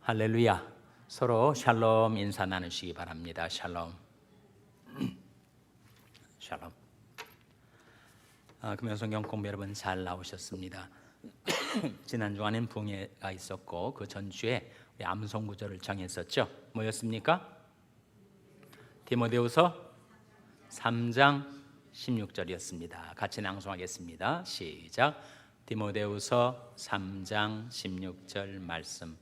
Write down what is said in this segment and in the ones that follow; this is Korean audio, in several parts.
할렐루야. 서로 샬롬 인사 나누시기 바랍니다. 샬롬. 샬롬. 금요성경 공부 여러분 잘 나오셨습니다. 지난 주간엔 붕해가 있었고 그 전주에 우리 암송 구절을 정했었죠. 뭐였습니까? 디모데후서 3장 16절이었습니다. 같이 낭송하겠습니다. 시작. 디모데후서 3장 16절 말씀.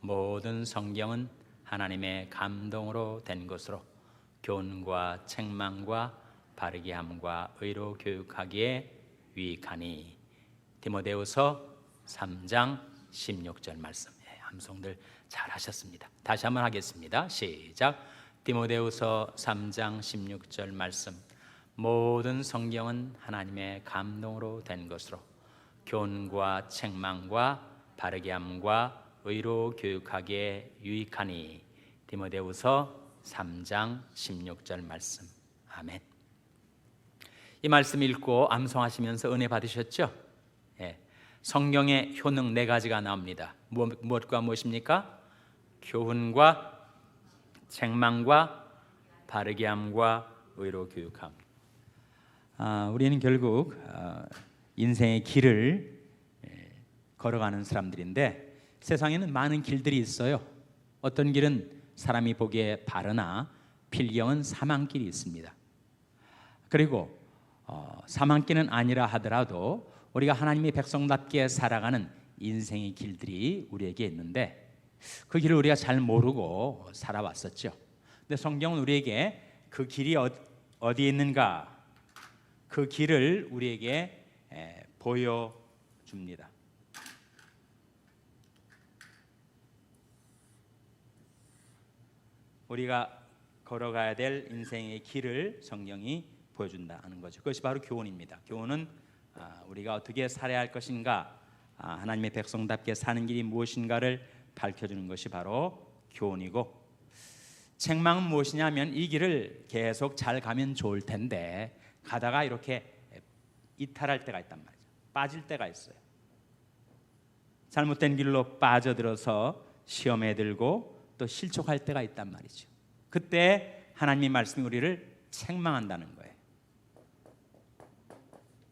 모든 성경은 하나님의 감동으로 된 것으로 교훈과 책망과 바르게 함과 의로 교육하기에 유익하니. 디모데후서 3장 16절 말씀. 함송들 잘 하셨습니다. 다시 한번 하겠습니다. 시작. 디모데후서 3장 16절 말씀. 모든 성경은 하나님의 감동으로 된 것으로 교훈과 책망과 바르게 함과 의로 교육하기에 유익하니. 디모데후서 3장 16절 말씀. 아멘. 이 말씀 읽고 암송하시면서 은혜 받으셨죠? 성경의 효능 4가지가 나옵니다. 무엇과 무엇입니까? 교훈과 책망과 바르게 함과 의로 교육함. 우리는 결국 인생의 길을 걸어가는 사람들인데 세상에는 많은 길들이 있어요. 어떤 길은 사람이 보기에 바르나 필경은 사망길이 있습니다. 그리고 사망길은 아니라 하더라도 우리가 하나님의 백성답게 살아가는 인생의 길들이 우리에게 있는데 그 길을 우리가 잘 모르고 살아왔었죠. 근데 성경은 우리에게 그 길이 어디에 있는가, 그 길을 우리에게 보여줍니다. 우리가 걸어가야 될 인생의 길을 성경이 보여준다는 거죠. 그것이 바로 교훈입니다. 교훈은 우리가 어떻게 살아야 할 것인가, 하나님의 백성답게 사는 길이 무엇인가를 밝혀주는 것이 바로 교훈이고, 책망은 무엇이냐면 이 길을 계속 잘 가면 좋을 텐데 가다가 이렇게 이탈할 때가 있단 말이죠. 빠질 때가 있어요. 잘못된 길로 빠져들어서 시험에 들고 또 실족할 때가 있단 말이죠. 그때 하나님의 말씀이 우리를 책망한다는 거예요.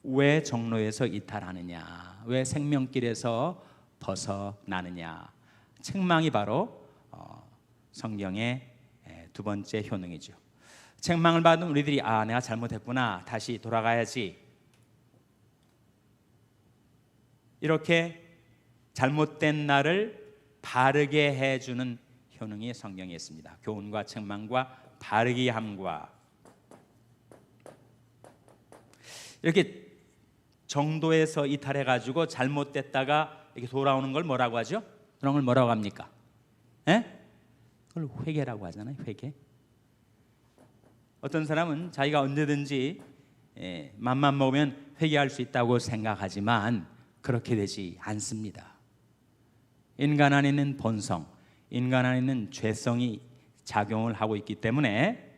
왜 정로에서 이탈하느냐, 왜 생명길에서 벗어나느냐. 책망이 바로 성경의 두 번째 효능이죠. 책망을 받은 우리들이 내가 잘못했구나, 다시 돌아가야지, 이렇게 잘못된 나를 바르게 해주는 효능이 성경에 있습니다. 교훈과 책망과 바르게 함과. 이렇게 정도에서 이탈해가지고 잘못됐다가 이렇게 돌아오는 걸 뭐라고 하죠? 그런 걸 뭐라고 합니까? 그걸 회개라고 하잖아요. 회개. 어떤 사람은 자기가 언제든지 맘만 먹으면 회개할 수 있다고 생각하지만 그렇게 되지 않습니다. 인간 안에 있는 본성, 인간 안에 있는 죄성이 작용을 하고 있기 때문에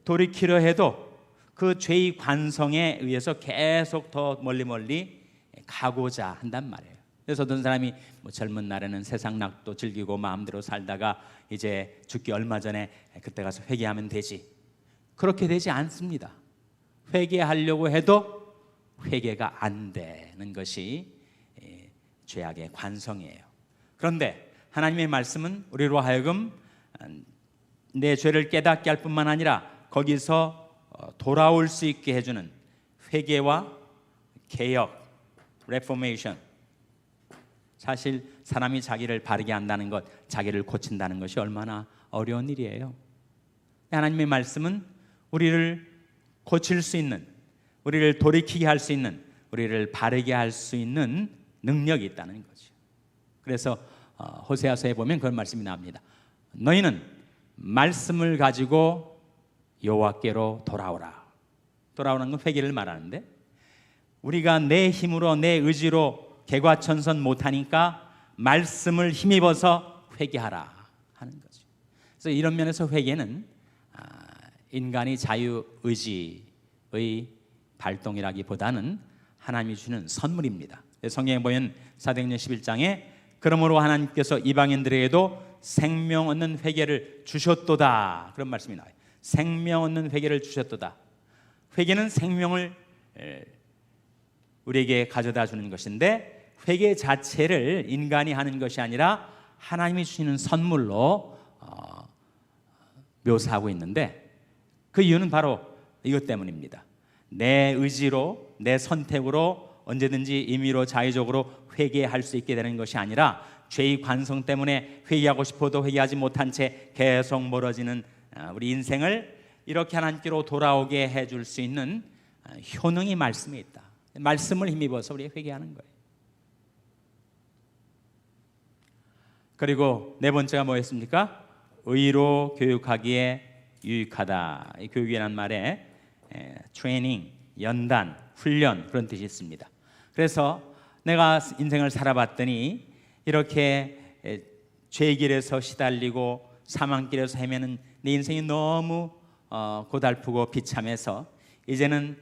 돌이키려 해도 그 죄의 관성에 의해서 계속 더 멀리 가고자 한단 말이에요. 그래서 어떤 사람이 젊은 날에는 세상 낙도 즐기고 마음대로 살다가 이제 죽기 얼마 전에 그때 가서 회개하면 되지. 그렇게 되지 않습니다. 회개하려고 해도 회개가 안 되는 것이 죄악의 관성이에요. 그런데 하나님의 말씀은 우리로 하여금 내 죄를 깨닫게 할 뿐만 아니라 거기서 돌아올 수 있게 해주는 회개와 개혁, 레포메이션. 사실 사람이 자기를 바르게 한다는 것, 자기를 고친다는 것이 얼마나 어려운 일이에요. 하나님의 말씀은 우리를 고칠 수 있는, 우리를 돌이키게 할 수 있는, 우리를 바르게 할 수 있는 능력이 있다는 거죠. 그래서 호세아서에 보면 그런 말씀이 나옵니다. 너희는 말씀을 가지고 여호와께로 돌아오라. 돌아오는 건 회개를 말하는데, 우리가 내 힘으로 내 의지로 개과천선 못하니까 말씀을 힘입어서 회개하라 하는 거죠. 그래서 이런 면에서 회개는 인간이 자유의지의 발동이라기보다는 하나님이 주는 선물입니다. 성경에 보면 사도행전 11장에 그러므로 하나님께서 이방인들에게도 생명 얻는 회개를 주셨도다. 그런 말씀이 나와요. 생명 얻는 회개를 주셨도다. 회개는 생명을 우리에게 가져다 주는 것인데, 회개 자체를 인간이 하는 것이 아니라 하나님이 주시는 선물로 묘사하고 있는데, 그 이유는 바로 이것 때문입니다. 내 의지로, 내 선택으로 언제든지 임의로 자의적으로 회개할 수 있게 되는 것이 아니라, 죄의 관성 때문에 회개하고 싶어도 회개하지 못한 채 계속 멀어지는 우리 인생을 이렇게 하나님께로 돌아오게 해줄 수 있는 효능이 말씀에 있다. 말씀을 힘입어서 우리가 회개하는 거예요. 그리고 네 번째가 뭐였습니까? 의로 교육하기에 유익하다. 이 교육이라는 말에 트레이닝, 연단, 훈련 그런 뜻이 있습니다. 그래서 내가 인생을 살아봤더니 이렇게 죄의 길에서 시달리고 사망길에서 헤매는 내 인생이 너무 고달프고 비참해서 이제는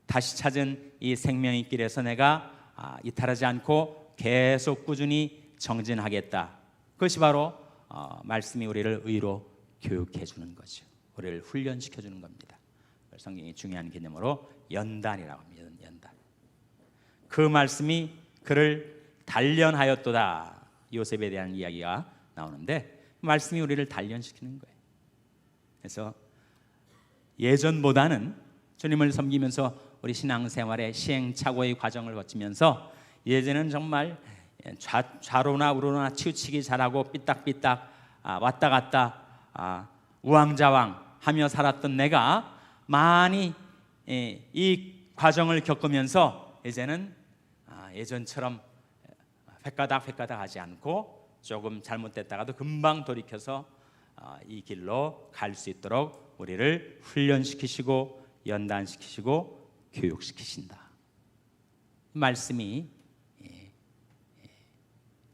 다시 찾은 이 생명의 길에서 내가 이탈하지 않고 계속 꾸준히 정진하겠다. 그것이 바로 말씀이 우리를 의로 교육해 주는 거죠. 우리를 훈련시켜 주는 겁니다. 성경이 중요한 개념으로 연단이라고 합니다. 연단. 그 말씀이 그를 단련하였도다. 요셉에 대한 이야기가 나오는데, 말씀이 우리를 단련시키는 거예요. 그래서 예전보다는 주님을 섬기면서 우리 신앙생활의 시행착오의 과정을 거치면서, 예전에는 정말 좌로나 우로나 치우치기 잘하고 삐딱삐딱 왔다 갔다 우왕좌왕 하며 살았던 내가 많이 이 과정을 겪으면서 이제는 예전처럼 획가닥 하지 않고 조금 잘못됐다가도 금방 돌이켜서 이 길로 갈 수 있도록 우리를 훈련시키시고 연단시키시고 교육시키신다. 말씀이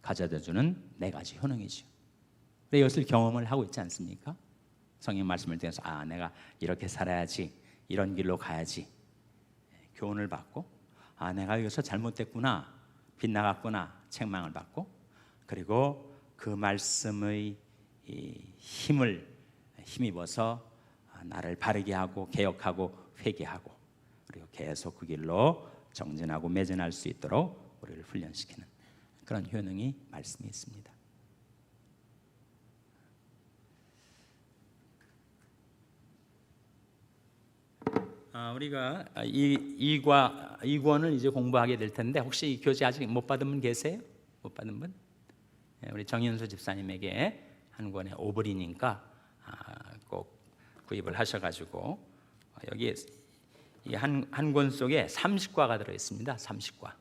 가져다주는 네 가지 효능이죠. 이것을 경험을 하고 있지 않습니까? 성경 말씀을 통해서 내가 이렇게 살아야지, 이런 길로 가야지 교훈을 받고, 내가 여기서 잘못됐구나, 빗나갔구나 책망을 받고, 그리고 그 말씀의 힘을 힘입어서 나를 바르게 하고 개혁하고 회개하고, 그리고 계속 그 길로 정진하고 매진할 수 있도록 우리를 훈련시키는 그런 효능이 말씀에 있습니다. 우리가 이 권을 이제 공부하게 될 텐데, 혹시 이 교재 아직 못 받은 분 계세요? 못 받은 분? 우리 정윤수 집사님에게 한 권에 오브리니까 꼭 구입을 하셔가지고, 여기 이 한 권 속에 30과가 들어 있습니다. 30과,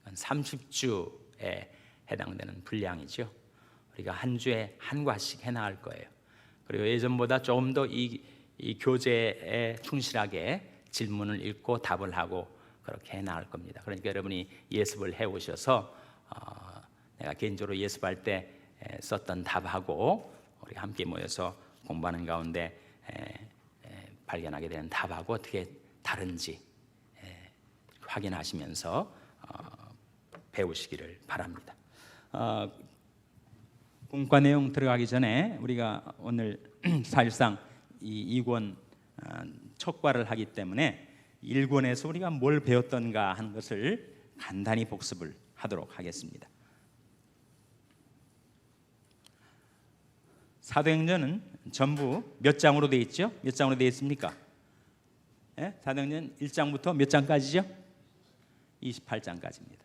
30주에 해당되는 분량이죠. 우리가 한 주에 한 과씩 해나갈 거예요. 그리고 예전보다 조금 더 이 교재에 충실하게 질문을 읽고 답을 하고 그렇게 해나갈 겁니다. 그러니까 여러분이 예습을 해오셔서 내가 개인적으로 예습할 때 썼던 답하고 우리 함께 모여서 공부하는 가운데 발견하게 되는 답하고 어떻게 다른지 확인하시면서 배우시기를 바랍니다. 공과 내용 들어가기 전에 우리가 오늘 사실상 이 2권 첫 과를 하기 때문에 1권에서 우리가 뭘 배웠던가 하는 것을 간단히 복습을 하도록 하겠습니다. 사도행전은 전부 몇 장으로 되어 있죠? 몇 장으로 되어 있습니까? 사도행전 1장부터 몇 장까지죠? 28장까지입니다.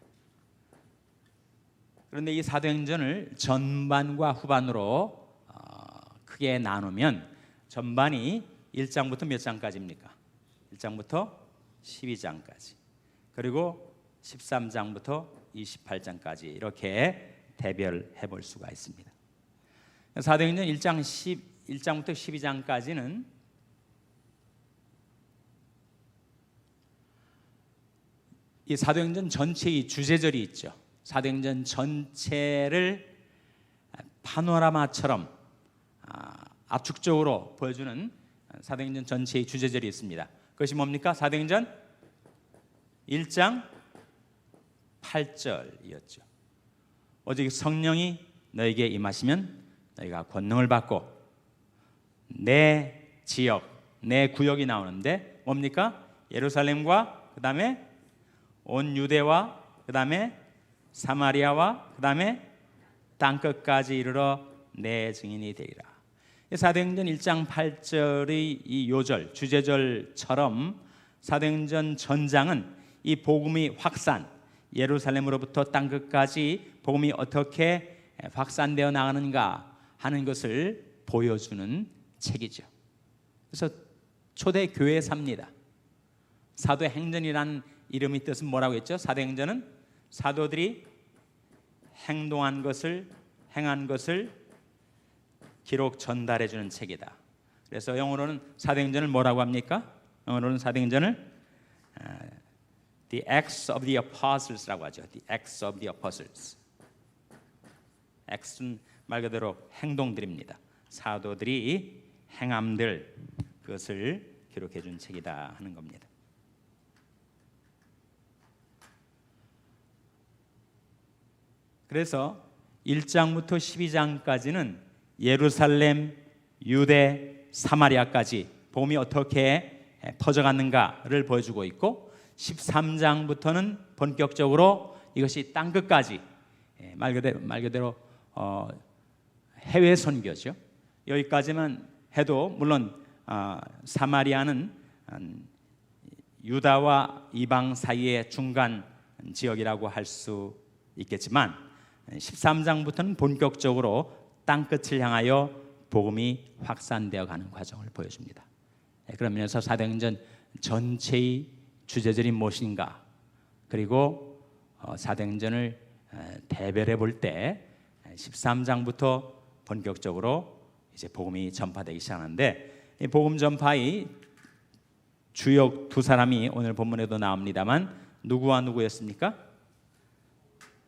그런데 이 사도행전을 전반과 후반으로 크게 나누면, 전반이 1장부터 몇 장까지입니까? 1장부터 12장까지, 그리고 13장부터 28장까지 이렇게 대별해 볼 수가 있습니다. 사도행전 1장부터 12장까지는 이 사도행전 전체의 주제절이 있죠. 사도행전 전체를 파노라마처럼 압축적으로 보여주는 사도행전 전체의 주제절이 있습니다. 그것이 뭡니까? 사도행전 1장 8절이었죠. 오직 성령이 너에게 임하시면 너희가 권능을 받고, 내 지역, 내 구역이 나오는데 뭡니까? 예루살렘과 그 다음에 온 유대와 그 다음에 사마리아와 그 다음에 땅끝까지 이르러 내 증인이 되리라. 사도행전 1장 8절의 이 요절, 주제절처럼 사도행전 전장은 이 복음이 확산, 예루살렘으로부터 땅끝까지 복음이 어떻게 확산되어 나가는가 하는 것을 보여주는 책이죠. 그래서 초대 교회 삽니다. 사도행전이라는 이름의 뜻은 뭐라고 했죠? 사도행전은 사도들이 행동한 것을, 행한 것을 기록 전달해 주는 책이다. 그래서 영어로는 사도행전을 뭐라고 합니까? 영어로는 사도행전을 The Acts of the Apostles라고 하죠. The Acts of the Apostles. Acts는 말 그대로 행동들입니다. 사도들이 행함들, 그것을 기록해 준 책이다 하는 겁니다. 그래서 1장부터 12장까지는 예루살렘, 유대, 사마리아까지 복음이 어떻게 퍼져갔는가를 보여주고 있고, 13장부터는 본격적으로 이것이 땅끝까지, 말 그대로 해외 선교죠. 여기까지만 해도 물론 사마리아는 유다와 이방 사이의 중간 지역이라고 할 수 있겠지만 13장부터는 본격적으로 땅끝을 향하여 복음이 확산되어 가는 과정을 보여줍니다. 그런 면에서 사도행전 전체의 주제절이 무엇인가, 그리고 사도행전을 대별해 볼 때 13장부터 본격적으로 이제 복음이 전파되기 시작하는데, 이 복음 전파의 주역 두 사람이 오늘 본문에도 나옵니다만 누구와 누구였습니까?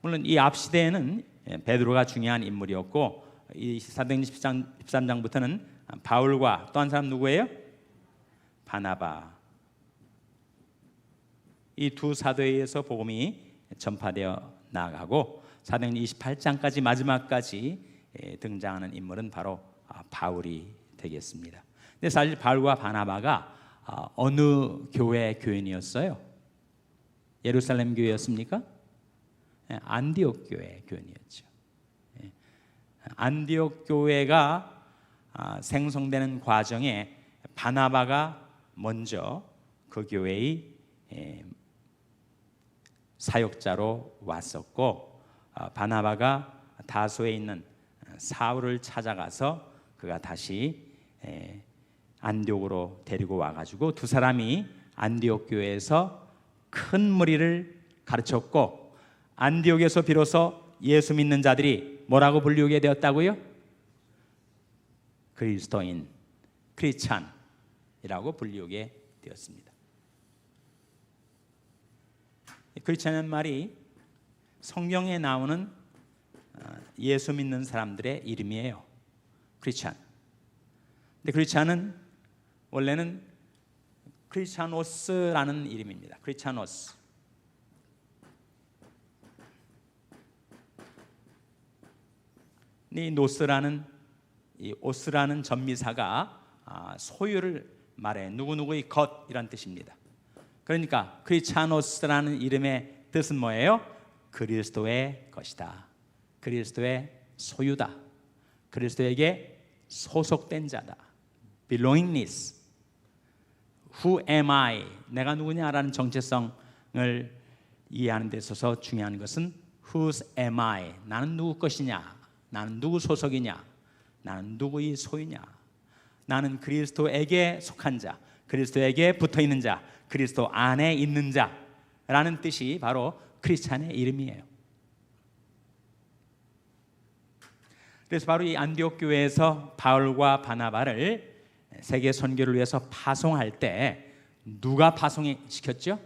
물론 이 앞 시대에는 베드로가 중요한 인물이었고, 이 사도행전 13장부터는 바울과 또 한 사람 누구예요? 바나바. 이 두 사도에 의해서 복음이 전파되어 나가고, 사도행전 28장까지 마지막까지 등장하는 인물은 바로 바울이 되겠습니다. 근데 사실 바울과 바나바가 어느 교회 교인이었어요? 예루살렘 교회였습니까? 안디옥 교회 교인이었죠. 안디옥 교회가 생성되는 과정에 바나바가 먼저 그 교회의 사역자로 왔었고, 바나바가 다소에 있는 사울을 찾아가서 그가 다시 안디옥으로 데리고 와가지고 두 사람이 안디옥 교회에서 큰 무리를 가르쳤고, 안디옥에서 비로소 예수 믿는 자들이 뭐라고 불리우게 되었다고요? 그리스도인, 크리스찬이라고 불리우게 되었습니다. 크리스찬이라는 말이 성경에 나오는 예수 믿는 사람들의 이름이에요. 크리스찬. 근데 크리스찬은 원래는 크리스찬오스라는 이름입니다. 크리스찬오스. 이 노스라는, 이 오스라는 전미사가 소유를 말해, 누구누구의 것이란 뜻입니다. 그러니까 크리스찬오스라는 이름의 뜻은 뭐예요? 그리스도의 것이다. 그리스도의 소유다. 그리스도에게 소속된 자다. belongingness. Who am I? 내가 누구냐라는 정체성을 이해하는 데 있어서 중요한 것은 whose am I? 나는 누구 것이냐? 나는 누구 소속이냐? 나는 누구의 소유냐? 나는 그리스도에게 속한 자, 그리스도에게 붙어있는 자, 그리스도 안에 있는 자라는 뜻이 바로 크리스찬의 이름이에요. 그래서 바로 이 안디옥 교회에서 바울과 바나바를 세계 선교를 위해서 파송할 때 누가 파송시켰죠?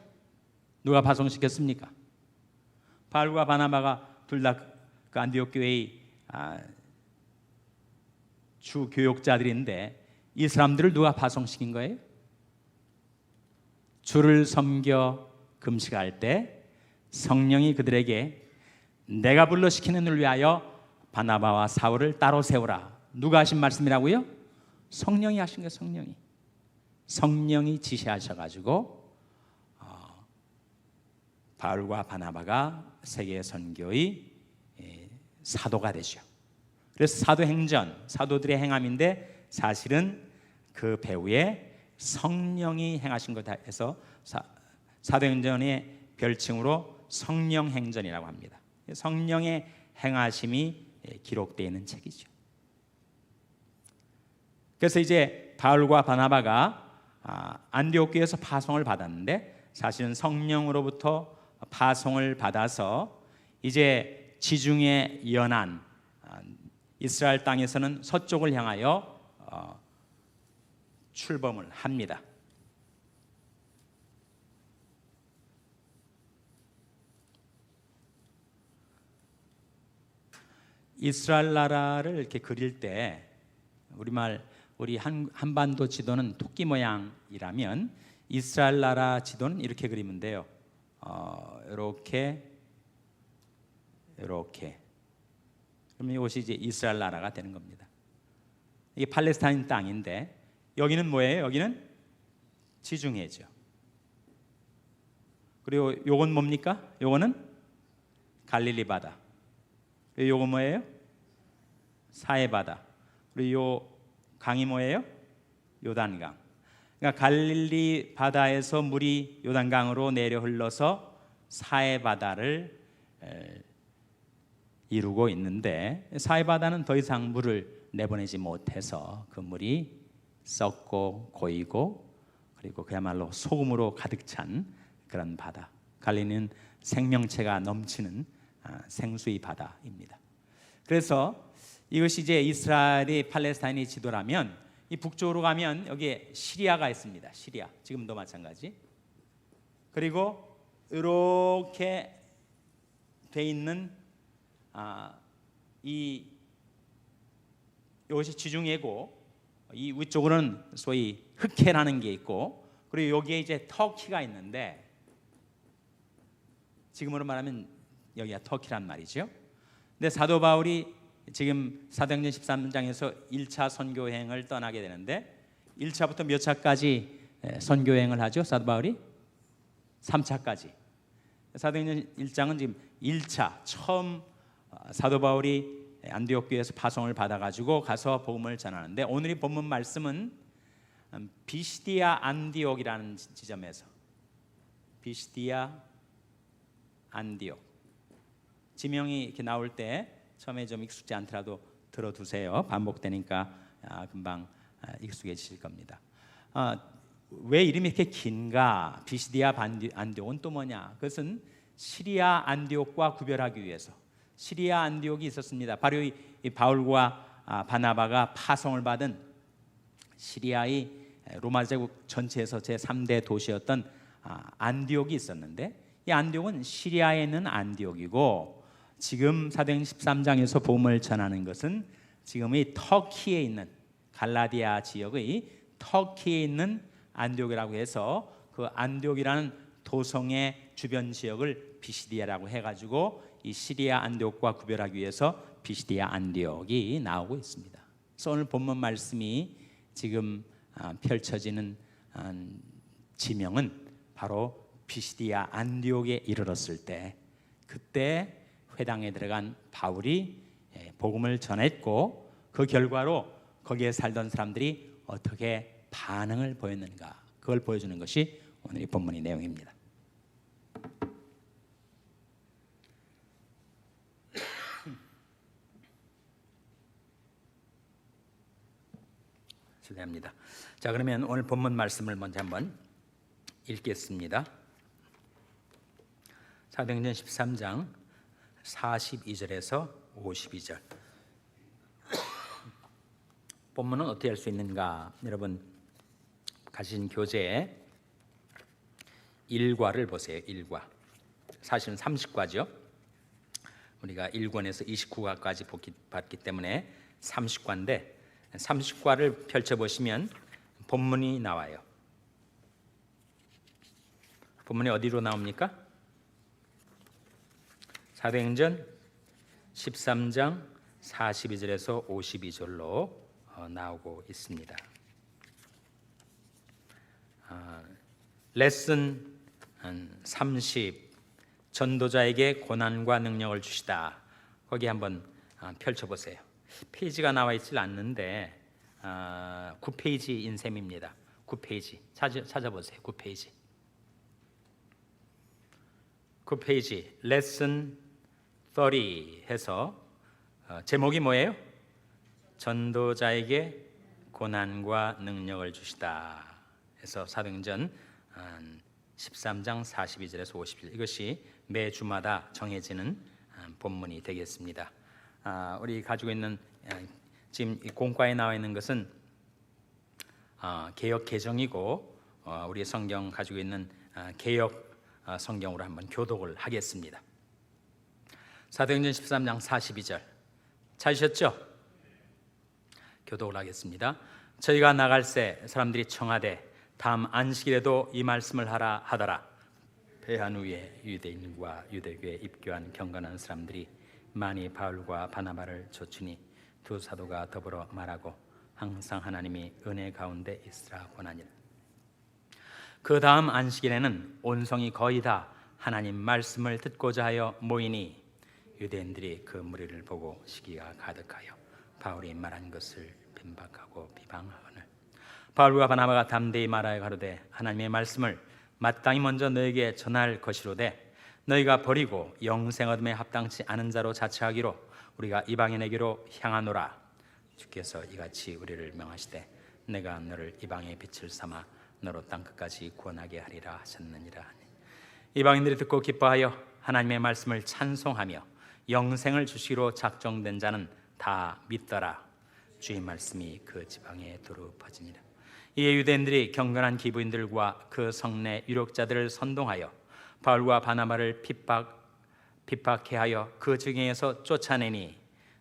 누가 파송시켰습니까? 바울과 바나바가 둘 다 그 안디옥 교회의 주 교역자들인데, 이 사람들을 누가 파송시킨 거예요? 주를 섬겨 금식할 때 성령이 그들에게 내가 불러시키는 일을 위하여 바나바와 사울을 따로 세우라. 누가 하신 말씀이라고요? 성령이 하신 거예요. 성령이 지시하셔가지고 바울과 바나바가 세계 선교의 사도가 되죠. 그래서 사도행전, 사도들의 행함인데 사실은 그 배후에 성령이 행하신 거다 해서 사도행전의 별칭으로 성령행전이라고 합니다. 성령의 행하심이 기록되어 있는 책이죠. 그래서 이제 바울과 바나바가 안디옥 교회에서 파송을 받았는데 사실은 성령으로부터 파송을 받아서 이제 지중해 연안 이스라엘 땅에서는 서쪽을 향하여 출범을 합니다. 이스라엘 나라를 이렇게 그릴 때 우리 한반도 지도는 토끼 모양이라면 이스라엘 나라 지도는 이렇게 그리면 돼요. 이렇게 그러면 이것이 이제 이스라엘 나라가 되는 겁니다. 이게 팔레스타인 땅인데 여기는 뭐예요? 여기는 지중해죠. 그리고 요건 뭡니까? 요거는 갈릴리 바다. 그리고 요거 뭐예요? 사해 바다. 그리고 요 강이 뭐예요? 요단강. 그러니까 갈릴리 바다에서 물이 요단강으로 내려 흘러서 사해 바다를 이루고 있는데 사해 바다는 더 이상 물을 내보내지 못해서 그 물이 썩고 고이고 그리고 그야말로 소금으로 가득 찬 그런 바다. 갈릴리는 생명체가 넘치는 생수의 바다입니다. 그래서 이것이 이제 이스라엘이 팔레스타인의 지도라면 이 북쪽으로 가면 여기에 시리아가 있습니다. 시리아 지금도 마찬가지. 그리고 이렇게 돼 있는 이것이 지중해고 이 위쪽으로는 소위 흑해라는 게 있고 그리고 여기에 이제 터키가 있는데 지금으로 말하면 여기가 터키란 말이죠. 근데 사도 바울이 지금 사도행전 13장에서 1차 선교행을 떠나게 되는데 1차부터 몇 차까지 선교행을 하죠? 사도 바울이 3차까지. 사도행전 1장은 지금 1차 처음 사도 바울이 안디옥 교회에서 파송을 받아가지고 가서 복음을 전하는데 오늘 이 본문 말씀은 비시디아 안디옥이라는 지점에서 비시디아 안디옥 지명이 이렇게 나올 때 처음에 좀 익숙지 않더라도 들어두세요. 반복되니까 금방 익숙해지실 겁니다. 왜 이름이 이렇게 긴가? 비시디아 안디옥은 또 뭐냐? 그것은 시리아 안디옥과 구별하기 위해서 시리아 안디옥이 있었습니다. 바로 이 바울과 바나바가 파송을 받은 시리아의 로마 제국 전체에서 제3대 도시였던 안디옥이 있었는데 이 안디옥은 시리아에 있는 안디옥이고 지금 사도행전 13장에서 복음을 전하는 것은 지금의 터키에 있는 갈라디아 지역의 터키에 있는 안디옥이라고 해서 그 안디옥이라는 도성의 주변 지역을 비시디아라고 해가지고 이 시리아 안디옥과 구별하기 위해서 비시디아 안디옥이 나오고 있습니다. 그래서 오늘 본문 말씀이 지금 펼쳐지는 지명은 바로 비시디아 안디옥에 이르렀을 때 그때 회당에 들어간 바울이 복음을 전했고 그 결과로 거기에 살던 사람들이 어떻게 반응을 보였는가 그걸 보여주는 것이 오늘 이 본문의 내용입니다. 실례합니다. 자, 그러면 오늘 본문 말씀을 먼저 한번 읽겠습니다. 사도행전 13장 42절에서 52절. 본문은 어떻게 할 수 있는가? 여러분 가신 교재에 1과를 보세요. 1과. 사실은 30과죠. 우리가 1권에서 29과까지 봤기 때문에 30과인데 30과를 펼쳐보시면 본문이 나와요. 본문이 어디로 나옵니까? 사도행전 13장 42절에서 52절로 나오고 있습니다. 레슨 30 전도자에게 고난과 능력을 주시다. 거기 한번 펼쳐보세요. 페이지가 나와 있질 않는데 9페이지인 셈입니다. 9페이지 찾아보세요. 9페이지. 9페이지 레슨 30 해서 제목이 뭐예요? 전도자에게 고난과 능력을 주시다 해서 사도행전 13장 42절에서 50절, 이것이 매 주마다 정해지는 본문이 되겠습니다. 우리 가지고 있는 지금 공과에 나와 있는 것은 개역 개정이고 우리 성경 가지고 있는 개역 성경으로 한번 교독을 하겠습니다. 사도행전 13장 42절 찾으셨죠? 교독을 하겠습니다. 저희가 나갈새 사람들이 청하되 다음 안식일에도 이 말씀을 하라 하더라. 배한 후에 유대인과 유대교에 입교한 경건한 사람들이 많이 바울과 바나바를 좇으니 두 사도가 더불어 말하고 항상 하나님이 은혜 가운데 있으라 권하니라. 그 다음 안식일에는 온 성이 거의 다 하나님 말씀을 듣고자 하여 모이니 유대인들이 그 무리를 보고 시기가 가득하여 바울이 말한 것을 빈박하고 비방하거늘 바울과 바나바가 담대히 말하여 가로되 하나님의 말씀을 마땅히 먼저 너에게 전할 것이로되 너희가 버리고 영생 얻음에 합당치 않은 자로 자처하기로 우리가 이방인에게로 향하노라. 주께서 이같이 우리를 명하시되 내가 너를 이방의 빛을 삼아 너로 땅끝까지 구원하게 하리라 하셨느니라 하니 이방인들이 듣고 기뻐하여 하나님의 말씀을 찬송하며 영생을 주시기로 작정된 자는 다 믿더라. 주의 말씀이 그 지방에 두루 퍼지니라. 이에 유대인들이 경건한 기부인들과 그 성내 유력자들을 선동하여 바울과 바나바를 핍박해 하여 그 증에서 쫓아내니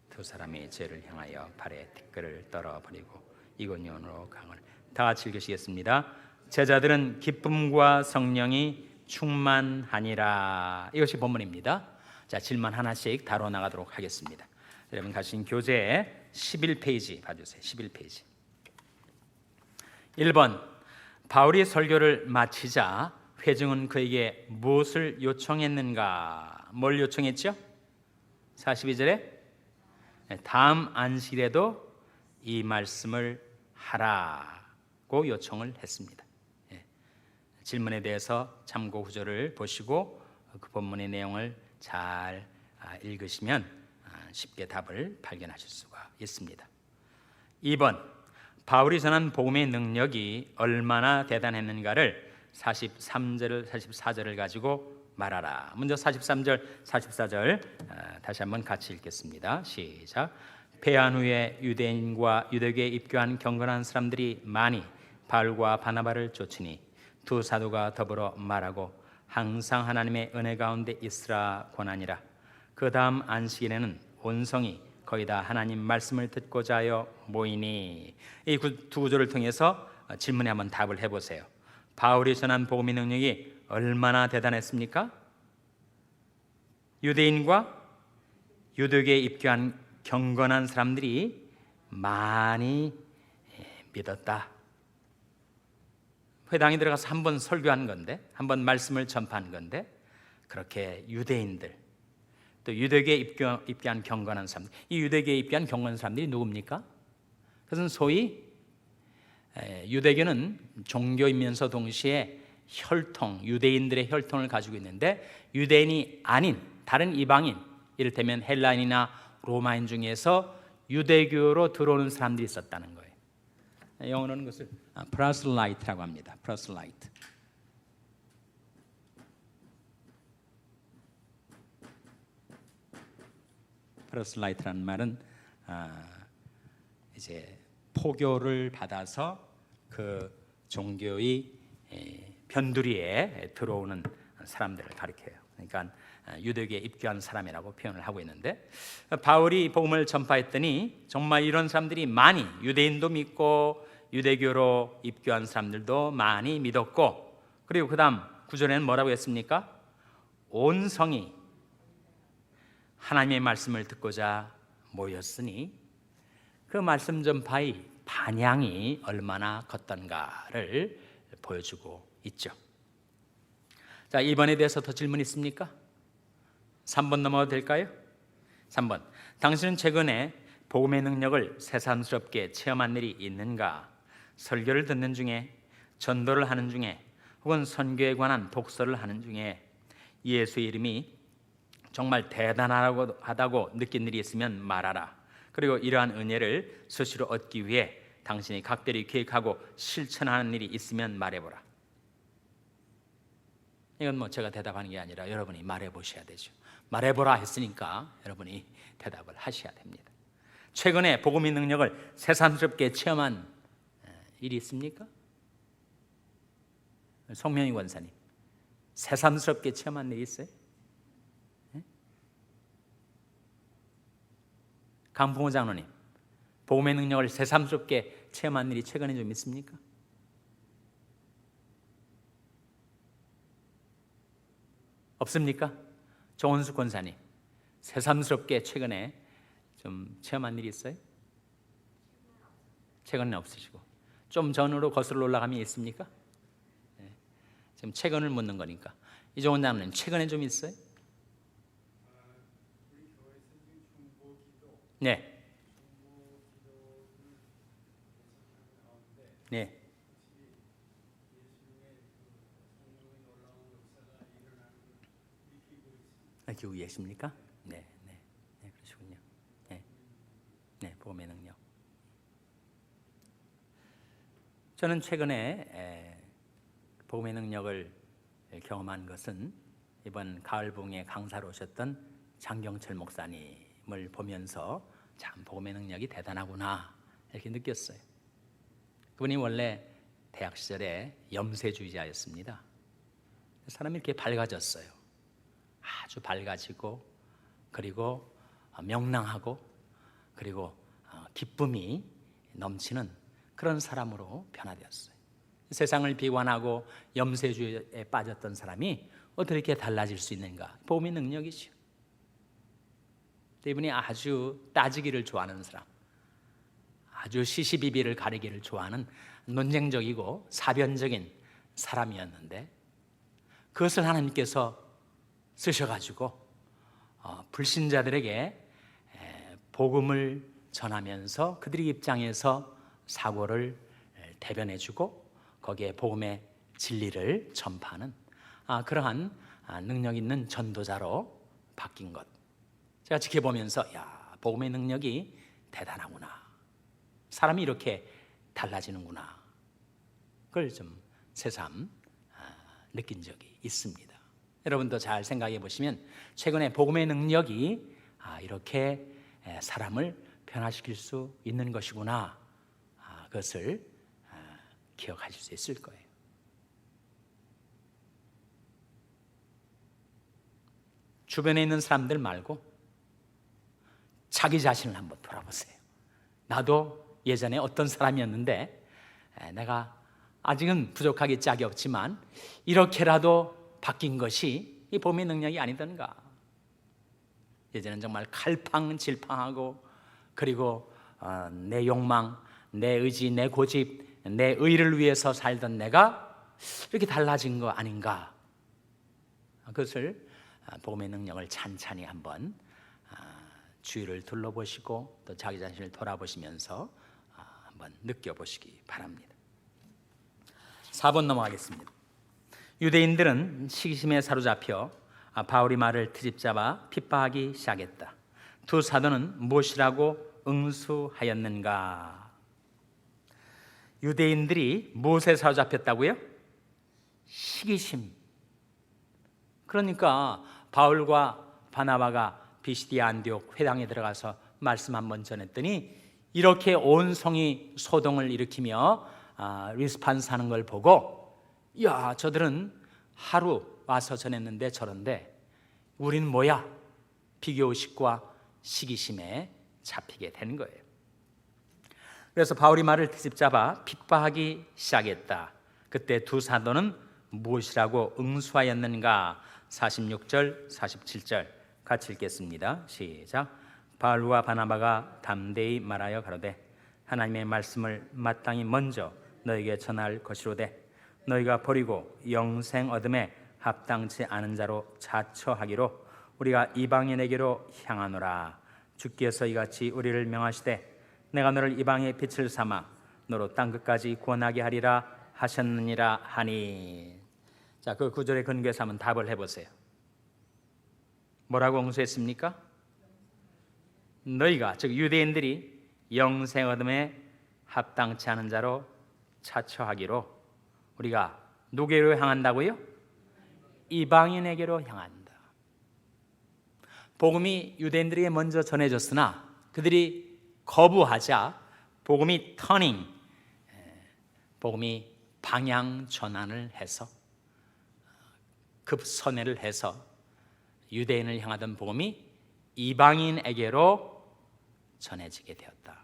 두 사람이 죄를 향하여 발에 티끌을 떨어버리고 이곤이온으로 강을. 다 같이 읽으시겠습니다. 제자들은 기쁨과 성령이 충만하니라. 이것이 본문입니다. 자, 질문 하나씩 다뤄 나가도록 하겠습니다. 여러분 가신 교재 11페이지 봐주세요. 11페이지. 1번 바울이 설교를 마치자 회중은 그에게 무엇을 요청했는가? 뭘 요청했죠? 42절에 다음 안식일에도 이 말씀을 하라고 요청을 했습니다. 질문에 대해서 참고 구절을 보시고 그 본문의 내용을 잘 읽으시면 쉽게 답을 발견하실 수가 있습니다. 2번 바울이 전한 복음의 능력이 얼마나 대단했는가를 43절, 44절을 가지고 말하라. 먼저 43절, 44절 다시 한번 같이 읽겠습니다. 시작. 배한 후에 유대인과 유대교에 입교한 경건한 사람들이 많이 바울과 바나바를 쫓으니 두 사도가 더불어 말하고 항상 하나님의 은혜 가운데 있으라 권하니라. 그 다음 안식일에는 온 성이 거의 다 하나님 말씀을 듣고자 하여 모이니. 이 두 구절을 통해서 질문에 한번 답을 해보세요. 바울이 전한 복음의 능력이 얼마나 대단했습니까? 유대인과 유대교에 입교한 경건한 사람들이 많이 믿었다. 회당에 들어가서 한 번 설교한 건데, 한 번 말씀을 전파한 건데, 그렇게 유대인들 또 유대교에 입교한 경건한 사람들, 이 유대교에 입교한 경건한 사람들이 누굽니까? 그것은 소위 유대교는 종교이면서 동시에 혈통, 유대인들의 혈통을 가지고 있는데 유대인이 아닌 다른 이방인, 이를테면 헬라인이나 로마인 중에서 유대교로 들어오는 사람들이 있었다는 거예요. 영어로는 그것을 proselyte라고 합니다. proselyte. proselyte라는 말은 이제 포교를 받아서 그 종교의 변두리에 들어오는 사람들을 가리켜요. 그러니까 유대교에 입교한 사람이라고 표현을 하고 있는데, 바울이 복음을 전파했더니 정말 이런 사람들이 많이, 유대인도 믿고 유대교로 입교한 사람들도 많이 믿었고, 그리고 그 다음 9절에는 뭐라고 했습니까? 온 성이 하나님의 말씀을 듣고자 모였으니 그 말씀 전파의 반향이 얼마나 컸던가를 보여주고 있죠. 자, 1번에 대해서 더 질문 있습니까? 3번 넘어가도 될까요? 3번, 당신은 최근에 복음의 능력을 새삼스럽게 체험한 일이 있는가? 설교를 듣는 중에, 전도를 하는 중에, 혹은 선교에 관한 독서를 하는 중에 예수의 이름이 정말 대단하다고 느낀 일이 있으면 말하라. 그리고 이러한 은혜를 수시로 얻기 위해 당신이 각별히 계획하고 실천하는 일이 있으면 말해보라. 이건 제가 대답하는 게 아니라 여러분이 말해보셔야 되죠. 말해보라 했으니까 여러분이 대답을 하셔야 됩니다. 최근에 복음의 능력을 새삼스럽게 체험한 일이 있습니까? 송명희 권사님, 새삼스럽게 체험한 일이 있어요? 강풍호 장로님, 복음의 능력을 새삼스럽게 체험한 일이 최근에 좀 있습니까? 없습니까? 정원수 권사님, 새삼스럽게 최근에 좀 체험한 일이 있어요? 최근에 없으시고 좀 전으로 거슬러 올라가면 있습니까? 네. 지금 최근을 묻는 거니까. 이종원 장로님, 최근에 좀 있어요? 네. 네. 기고 계십니까? 네, 네, 네, 그러시군요. 네, 네, 복음의 능력. 저는 최근에 복음의 능력을 경험한 것은 이번 가을봉에 강사로 오셨던 장경철 목사님을 보면서 참 복음의 능력이 대단하구나 이렇게 느꼈어요. 그분이 원래 대학 시절에 염세주의자였습니다. 사람이 이렇게 밝아졌어요. 아주 밝아지고, 그리고 명랑하고, 그리고 기쁨이 넘치는 그런 사람으로 변화되었어요. 세상을 비관하고 염세주의에 빠졌던 사람이 어떻게 이렇게 달라질 수 있는가? 복음의 능력이죠. 이분이 아주 따지기를 좋아하는 사람, 아주 시시비비를 가리기를 좋아하는 논쟁적이고 사변적인 사람이었는데, 그것을 하나님께서 쓰셔가지고 불신자들에게 복음을 전하면서 그들의 입장에서 사고를 대변해주고 거기에 복음의 진리를 전파하는 그러한 능력 있는 전도자로 바뀐 것, 제가 지켜보면서 야, 복음의 능력이 대단하구나, 사람이 이렇게 달라지는구나, 그걸 좀 새삼 느낀 적이 있습니다. 여러분도 잘 생각해 보시면 최근에 복음의 능력이 이렇게 사람을 변화시킬 수 있는 것이구나, 그것을 기억하실 수 있을 거예요. 주변에 있는 사람들 말고 자기 자신을 한번 돌아보세요. 나도 예전에 어떤 사람이었는데 내가 아직은 부족하기 짝이 없지만 이렇게라도 바뀐 것이 이 복음의 능력이 아니던가. 예전엔 정말 갈팡질팡하고, 그리고 내 욕망, 내 의지, 내 고집, 내 의를 위해서 살던 내가 이렇게 달라진 거 아닌가. 그것을 복음의 능력을 찬찬히 한번 주위를 둘러보시고 또 자기 자신을 돌아보시면서 한번 느껴보시기 바랍니다. 4번 넘어가겠습니다. 유대인들은 시기심에 사로잡혀 바울의 말을 트집잡아 핍박하기 시작했다. 두 사도는 무엇이라고 응수하였는가? 유대인들이 무엇에 사로잡혔다고요? 시기심. 그러니까 바울과 바나바가 비시디아 안디옥 회당에 들어가서 말씀 한번 전했더니 이렇게 온 성이 소동을 일으키며 리스판스 하는 걸 보고, 야, 저들은 하루 와서 전했는데 저런데 우린 뭐야? 비교의식과 시기심에 잡히게 된 거예요. 그래서 바울이 말을 트집잡아 핍박하기 시작했다. 그때 두 사도는 무엇이라고 응수하였는가? 46절, 47절 같이 읽겠습니다. 시작. 바울과 바나바가 담대히 말하여 가로되 하나님의 말씀을 마땅히 먼저 너에게 전할 것이로되 너희가 버리고 영생 얻음에 합당치 않은 자로 자처하기로 우리가 이방인에게로 향하노라. 주께서 이같이 우리를 명하시되 내가 너를 이방의 빛을 삼아 너로 땅 끝까지 구원하게 하리라 하셨느니라 하니. 자, 그 구절에 근거해서 한번 답을 해보세요. 뭐라고 응수했습니까? 너희가, 즉 유대인들이 영생 얻음에 합당치 않은 자로 자처하기로 우리가 누구로 향한다고요? 이방인에게로 향한다. 복음이 유대인들에게 먼저 전해졌으나 그들이 거부하자 복음이 복음이 방향 전환을 해서 급선회를 해서 유대인을 향하던 복음이 이방인에게로 전해지게 되었다.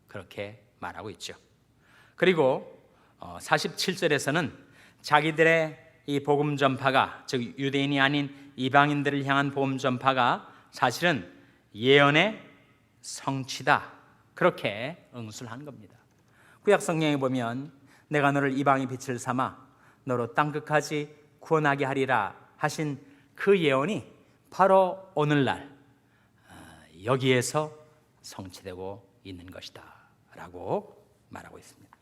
그렇게 말하고 있죠. 그리고 47절에서는 자기들의 이 복음 전파가, 즉 유대인이 아닌 이방인들을 향한 복음 전파가 사실은 예언의 성취다, 그렇게 응수를 한 겁니다. 구약 성경에 보면 내가 너를 이방의 빛을 삼아 너로 땅 끝까지 구원하게 하리라 하신 그 예언이 바로 오늘날 여기에서 성취되고 있는 것이다 라고 말하고 있습니다.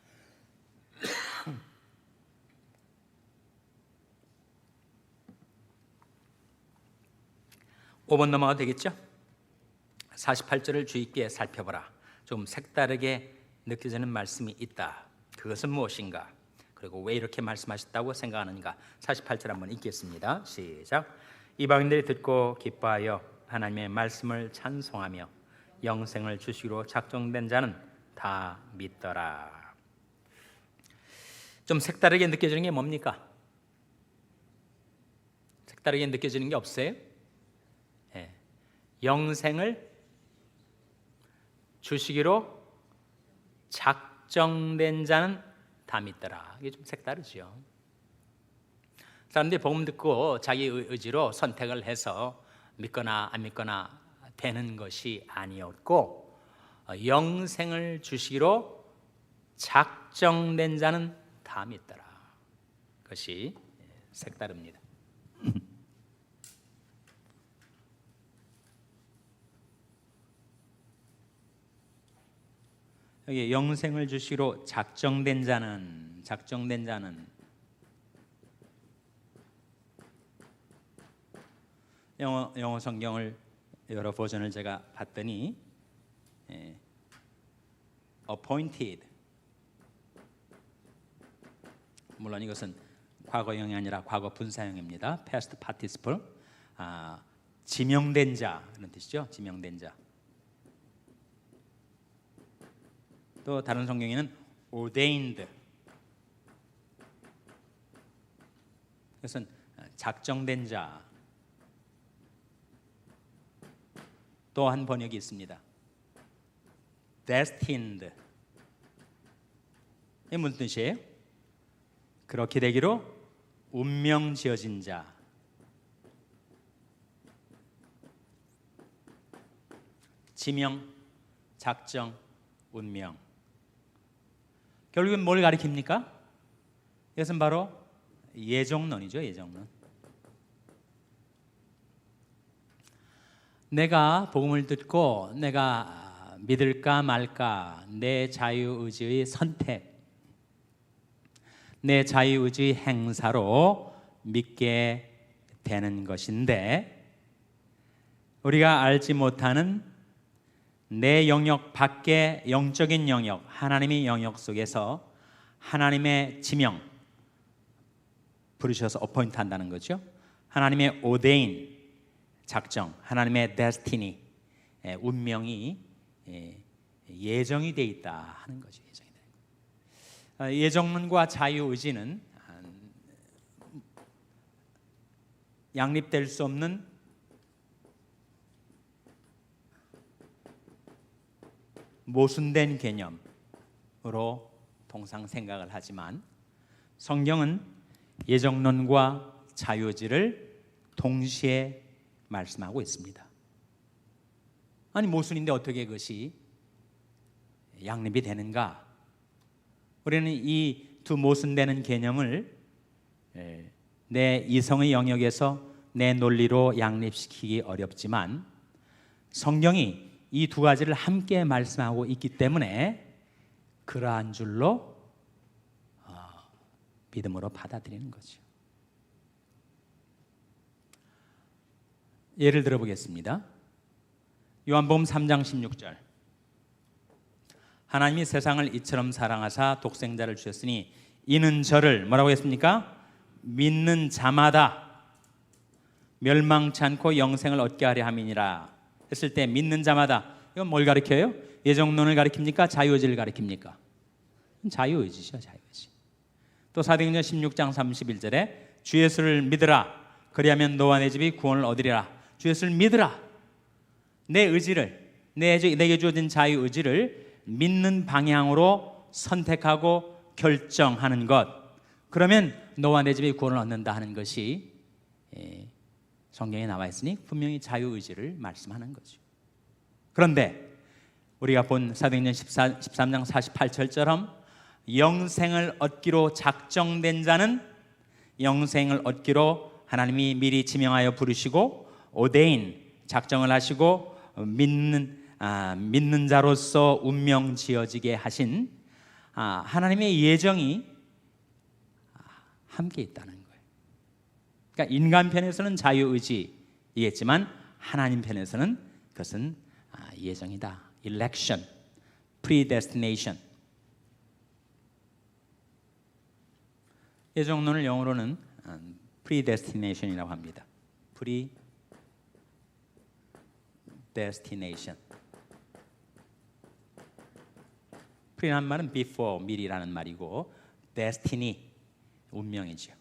5번 넘어가도 되겠죠? 48절을 주의 있게 살펴보라. 좀 색다르게 느껴지는 말씀이 있다. 그것은 무엇인가? 그리고 왜 이렇게 말씀하셨다고 생각하는가? 48절 한번 읽겠습니다. 시작. 이방인들이 듣고 기뻐하여 하나님의 말씀을 찬송하며 영생을 주시기로 작정된 자는 다 믿더라. 좀 색다르게 느껴지는 게 뭡니까? 색다르게 느껴지는 게 없어요? 네. 영생을 주시기로 작정된 자는 다 믿더라. 이게 좀 색다르죠. 사람들이 복음 듣고 자기 의지로 선택을 해서 믿거나 안 믿거나 되는 것이 아니었고, 영생을 주시기로 작정된 자는 다 믿더라. 그것이 색다릅니다. 여기 영생을 주시기로 작정된 자는 영어 성경을 여러 버전을 제가 봤더니 appointed, 물론 이것은 과거형이 아니라 과거 분사형입니다. past participle, 지명된 자 이런 뜻이죠. 지명된 자. 또 다른 성경에는 ordained, 그것은 작정된 자. 또 한 번역이 있습니다. destined. 이게 무슨 뜻이에요? 그렇게 되기로 운명 지어진 자. 지명, 작정, 운명. 결국은 뭘 가리킵니까? 이것은 바로 예정론이죠. 예정론. 내가 복음을 듣고 내가 믿을까 말까, 내 자유의지의 선택, 내 자유의지의 행사로 믿게 되는 것인데, 우리가 알지 못하는 내 영역 밖의 영적인 영역, 하나님의 영역 속에서 하나님의 지명, 부르셔서 어포인트 한다는 거죠. 하나님의 ordain, 작정, 하나님의 destiny, 운명이 예정이 돼 있다 하는 거죠. 예정이 돼. 예정론과 자유의지는 양립될 수 없는 모순된 개념으로 통상 생각을 하지만, 성경은 예정론과 자유의지를 동시에 말씀하고 있습니다. 아니 모순인데 어떻게 그것이 양립이 되는가? 우리는 이 두 모순되는 개념을 내 이성의 영역에서 내 논리로 양립시키기 어렵지만 성경이 이 두 가지를 함께 말씀하고 있기 때문에 그러한 줄로 믿음으로 받아들이는 거죠. 예를 들어 보겠습니다. 요한복음 3장 16절. 하나님이 세상을 이처럼 사랑하사 독생자를 주셨으니 이는 저를 뭐라고 했습니까? 믿는 자마다 멸망치 않고 영생을 얻게 하려 함이니라 했을 때 믿는 자마다 이건 뭘 가리켜요? 예정론을 가리킵니까? 자유의지를 가리킵니까? 자유의지죠. 자유의지. 또 사도행전 16장 31절에 주 예수를 믿으라 그리하면 너와 내 집이 구원을 얻으리라. 주 예수를 믿으라. 내 의지를 내게 주어진 자유의지를 믿는 방향으로 선택하고 결정하는 것, 그러면 너와 내 집이 구원을 얻는다 하는 것이 성경에 나와 있으니 분명히 자유의지를 말씀하는 거죠. 그런데 우리가 본 사도행전 13장 48절처럼 영생을 얻기로 작정된 자는 영생을 얻기로 하나님이 미리 지명하여 부르시고 오데인 작정을 하시고 믿는 자로서 운명 지어지게 하신 하나님의 예정이 함께 있다는 거예요. 그러니까 인간 편에서는 자유의지이겠지만 하나님 편에서는 그것은 예정이다. election, predestination. 예정론을 영어로는 predestination이라고 합니다. predestination. pre란 말은 before, 미리라는 말이고 destiny, 운명이죠.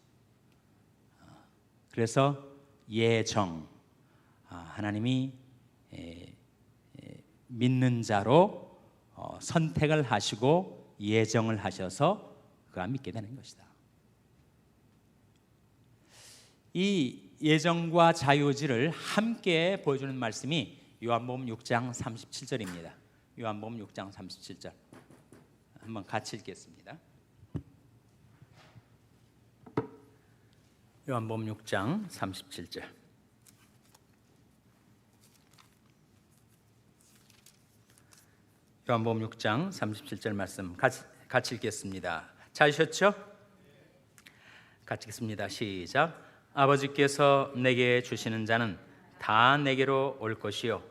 그래서 예정, 하나님이 믿는 자로 선택을 하시고 예정을 하셔서 그가 믿게 되는 것이다. 이 예정과 자유의지를 함께 보여주는 말씀이 요한복음 6장 37절입니다. 요한복음 6장 37절 한번 같이 읽겠습니다. 요한복음 6장 37절. 요한복음 6장 37절 말씀 같이 읽겠습니다. 찾으셨죠? 같이 읽습니다. 시작. 아버지께서 내게 주시는 자는 다 내게로 올 것이요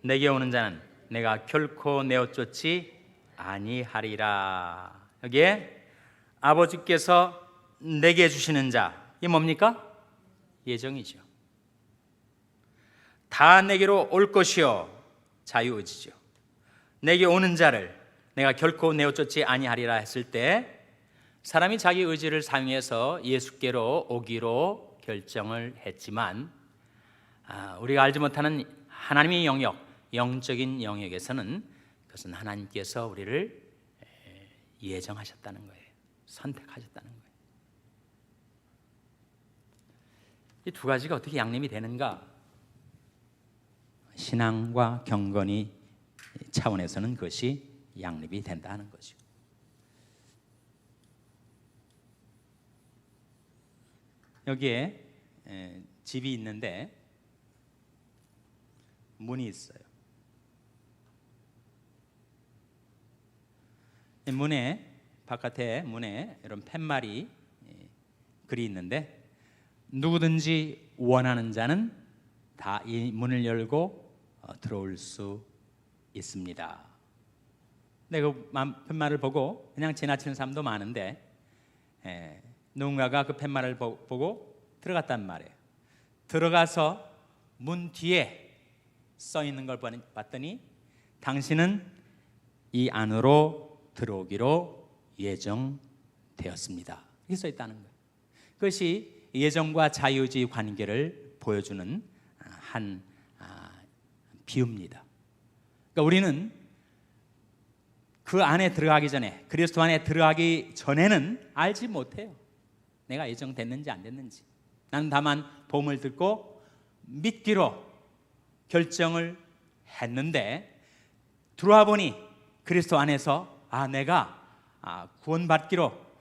내게 오는 자는 내가 결코 내어 쫓지 아니하리라. 여기에 아버지께서 내게 주시는 자, 이게 뭡니까? 예정이죠. 다 내게로 올 것이요, 자유의지죠. 내게 오는 자를 내가 결코 내어 쫓지 아니하리라 했을 때 사람이 자기 의지를 사용해서 예수께로 오기로 결정을 했지만 우리가 알지 못하는 하나님의 영역, 영적인 영역에서는 그것은 하나님께서 우리를 예정하셨다는 거예요. 선택하셨다는 거예요. 이 두 가지가 어떻게 양립이 되는가? 신앙과 경건이 차원에서는 그것이 양립이 된다는 거죠. 여기에 집이 있는데 문이 있어요. 바깥에 문에 이런 팻말이 글이 있는데 누구든지 원하는 자는 다 이 문을 열고 들어올 수 있습니다. 근데 그 팻말을 보고 그냥 지나치는 사람도 많은데 누군가가 그 팻말을 보고 들어갔단 말이에요. 들어가서 문 뒤에 써 있는 걸 봤더니 당신은 이 안으로 들어오기로 예정되었습니다. 이렇게 써 있다는 거예요. 그것이 예정과 자유의지 관계를 보여주는 한 비유입니다. 그러니까 우리는 그 안에 들어가기 전에, 그리스도 안에 들어가기 전에는 알지 못해요. 내가 예정됐는지 안 됐는지. 나는 다만 복음을 듣고 믿기로 결정을 했는데 들어와 보니 그리스도 안에서 내가 구원받기로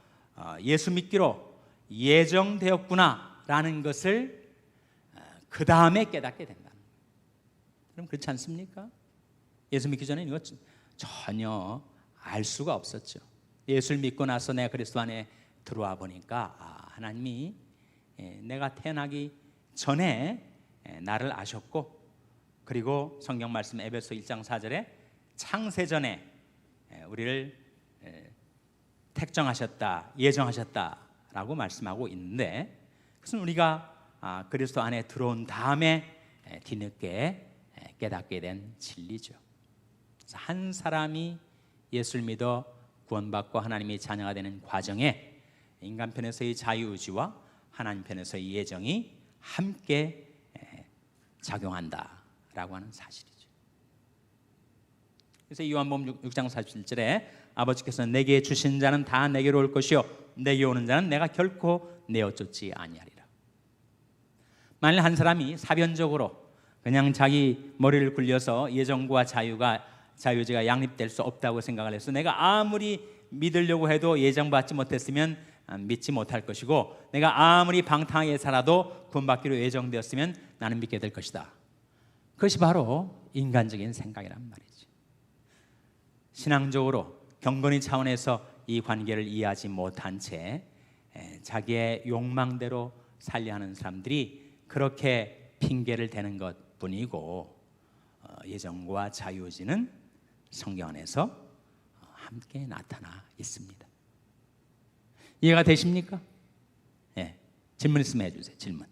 예수 믿기로 예정되었구나라는 것을 그 다음에 깨닫게 된다. 그럼 그렇지 않습니까? 예수 믿기 전에 이거 전혀 알 수가 없었죠. 예수를 믿고 나서 내가 그리스도 안에 들어와 보니까 하나님이 내가 태어나기 전에 나를 아셨고, 그리고 성경 말씀 에베소 1장 4절에 창세전에 우리를 택정하셨다, 예정하셨다라고 말씀하고 있는데, 그것은 우리가 그리스도 안에 들어온 다음에 뒤늦게 깨닫게 된 진리죠. 한 사람이 예수를 믿어 구원받고 하나님의 자녀가 되는 과정에 인간 편에서의 자유의지와 하나님 편에서의 예정이 함께 작용한다라고 하는 사실이죠. 그래서 요한복음 6장 47절에 아버지께서 내게 주신 자는 다 내게로 올 것이요 내게 오는 자는 내가 결코 내어 쫓지 아니하리라. 만일 한 사람이 사변적으로 그냥 자기 머리를 굴려서 예정과 자유의지가 양립될 수 없다고 생각을 해서 내가 아무리 믿으려고 해도 예정받지 못했으면 믿지 못할 것이고, 내가 아무리 방탕하게 살아도 구원받기로 예정되었으면 나는 믿게 될 것이다. 그것이 바로 인간적인 생각이란 말이지. 신앙적으로 경건의 차원에서 이 관계를 이해하지 못한 채 자기의 욕망대로 살려 하는 사람들이 그렇게 핑계를 대는 것뿐이고, 예정과 자유의지는 성경 안에서 함께 나타나 있습니다. 이해가 되십니까? 질문 있으면 해주세요. 질문.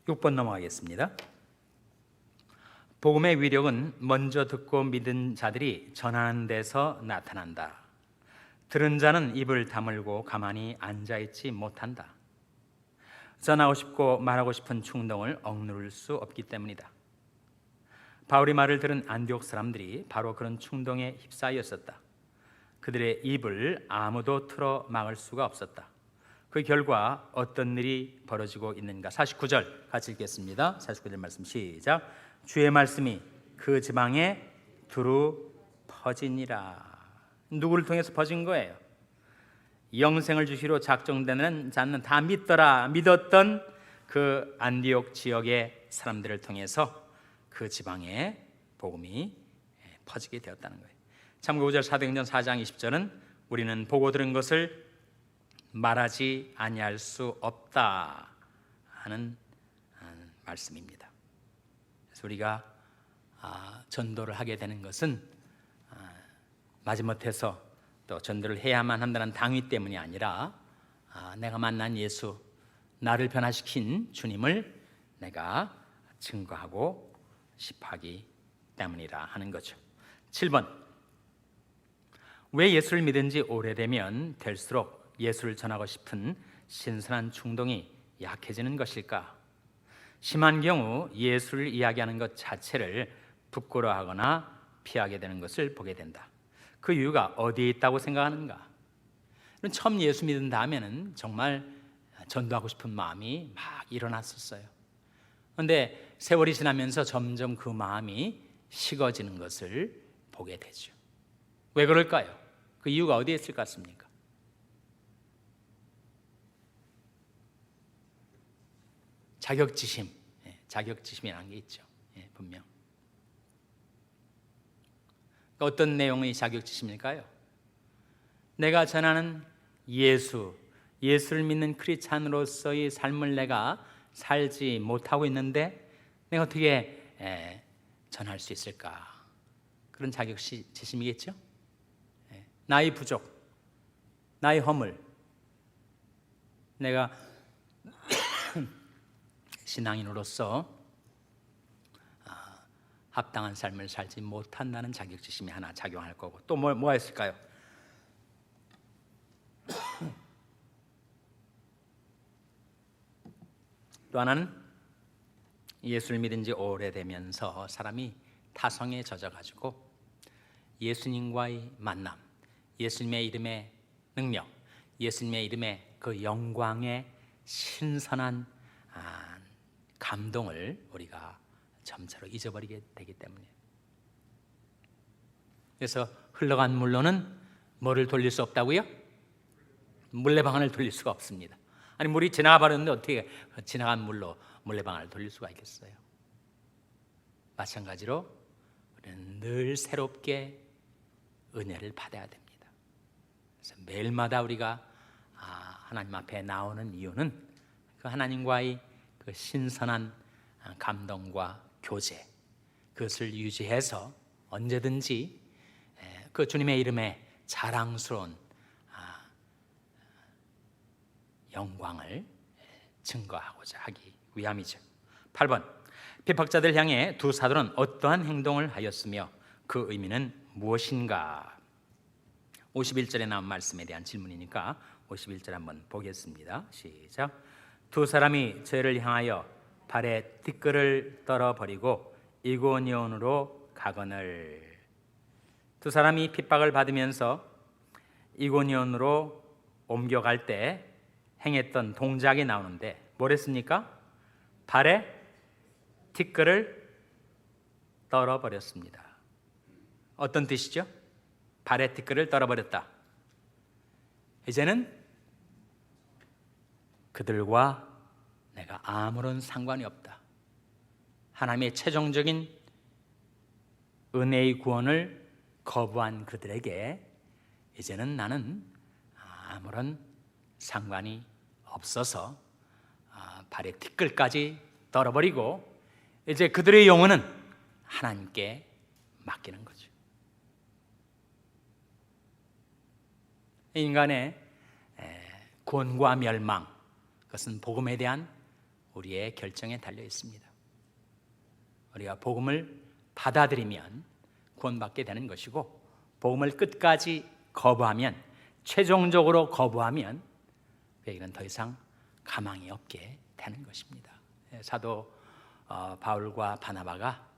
6번 넘어가겠습니다. 복음의 위력은 먼저 듣고 믿은 자들이 전하는 데서 나타난다. 들은 자는 입을 다물고 가만히 앉아있지 못한다. 전하고 싶고 말하고 싶은 충동을 억누를 수 없기 때문이다. 바울의 말을 들은 안디옥 사람들이 바로 그런 충동에 휩싸였었다. 그들의 입을 아무도 틀어 막을 수가 없었다. 그 결과 어떤 일이 벌어지고 있는가? 49절 같이 읽겠습니다. 49절 말씀 시작. 주의 말씀이 그 지방에 두루 퍼지니라. 누구를 통해서 퍼진 거예요? 영생을 주시로 작정되는 자는 다 믿었던 그 안디옥 지역의 사람들을 통해서 그 지방에 복음이 퍼지게 되었다는 거예요. 참고 5절 사도행전 4장 20절은 우리는 보고 들은 것을 말하지 아니할 수 없다 하는 말씀입니다. 그래서 우리가 전도를 하게 되는 것은 마지못해서 또 전도를 해야만 한다는 당위 때문이 아니라 내가 만난 예수, 나를 변화시킨 주님을 내가 증거하고 싶어하기 때문이라 하는 거죠. 7번, 왜 예수를 믿은 지 오래되면 될수록 예수를 전하고 싶은 신선한 충동이 약해지는 것일까? 심한 경우 예수를 이야기하는 것 자체를 부끄러워하거나 피하게 되는 것을 보게 된다. 그 이유가 어디에 있다고 생각하는가? 처음 예수 믿은 다음에는 정말 전도하고 싶은 마음이 막 일어났었어요. 그런데 세월이 지나면서 점점 그 마음이 식어지는 것을 보게 되죠. 왜 그럴까요? 그 이유가 어디에 있을 것 같습니까? 자격지심이라는 게 있죠. 분명. 어떤 내용의 자격지심일까요? 내가 전하는 예수를 믿는 크리스찬으로서의 삶을 내가 살지 못하고 있는데 내가 어떻게 전할 수 있을까? 그런 자격지심이겠죠? 나의 부족, 나의 허물, 내가 신앙인으로서 합당한 삶을 살지 못한다는 자격지심이 하나 작용할 거고, 또 뭐가 있을까요? 또 하나는 예수를 믿은 지 오래되면서 사람이 타성에 젖어가지고 예수님과의 만남, 예수님의 이름에 능력, 예수님의 이름의 그 영광의 신선한 감동을 우리가 점차로 잊어버리게 되기 때문이에요. 그래서 흘러간 물로는 뭐를 돌릴 수 없다고요? 물레방아를 돌릴 수가 없습니다. 아니, 물이 지나가 버렸는데 어떻게 지나간 물로 물레방아를 돌릴 수가 있겠어요? 마찬가지로 우리는 늘 새롭게 은혜를 받아야 됩니다. 그래서 매일마다 우리가 하나님 앞에 나오는 이유는 그 하나님과의 그 신선한 감동과 교제, 그것을 유지해서 언제든지 그 주님의 이름에 자랑스러운 영광을 증거하고자 하기 위함이죠. 8번, 핍박자들 향해 두 사도는 어떠한 행동을 하였으며 그 의미는 무엇인가? 51절에 나온 말씀에 대한 질문이니까 51절 한번 보겠습니다. 시작. 두 사람이 저희를 향하여 발에 티끌을 떨어버리고 이고니온으로 가거늘. 두 사람이 핍박을 받으면서 이고니온으로 옮겨갈 때 행했던 동작이 나오는데 뭐랬습니까? 발에 티끌을 떨어버렸습니다. 어떤 뜻이죠? 발에 티끌을 떨어버렸다. 이제는 그들과 내가 아무런 상관이 없다. 하나님의 최종적인 은혜의 구원을 거부한 그들에게 이제는 나는 아무런 상관이 없어서 발에 티끌까지 떨어버리고 이제 그들의 영혼은 하나님께 맡기는 거죠. 인간의 구원과 멸망, 그것은 복음에 대한 우리의 결정에 달려 있습니다. 우리가 복음을 받아들이면 구원받게 되는 것이고, 복음을 끝까지 거부하면, 최종적으로 거부하면 그에게는 더 이상 가망이 없게 되는 것입니다. 사도 바울과 바나바가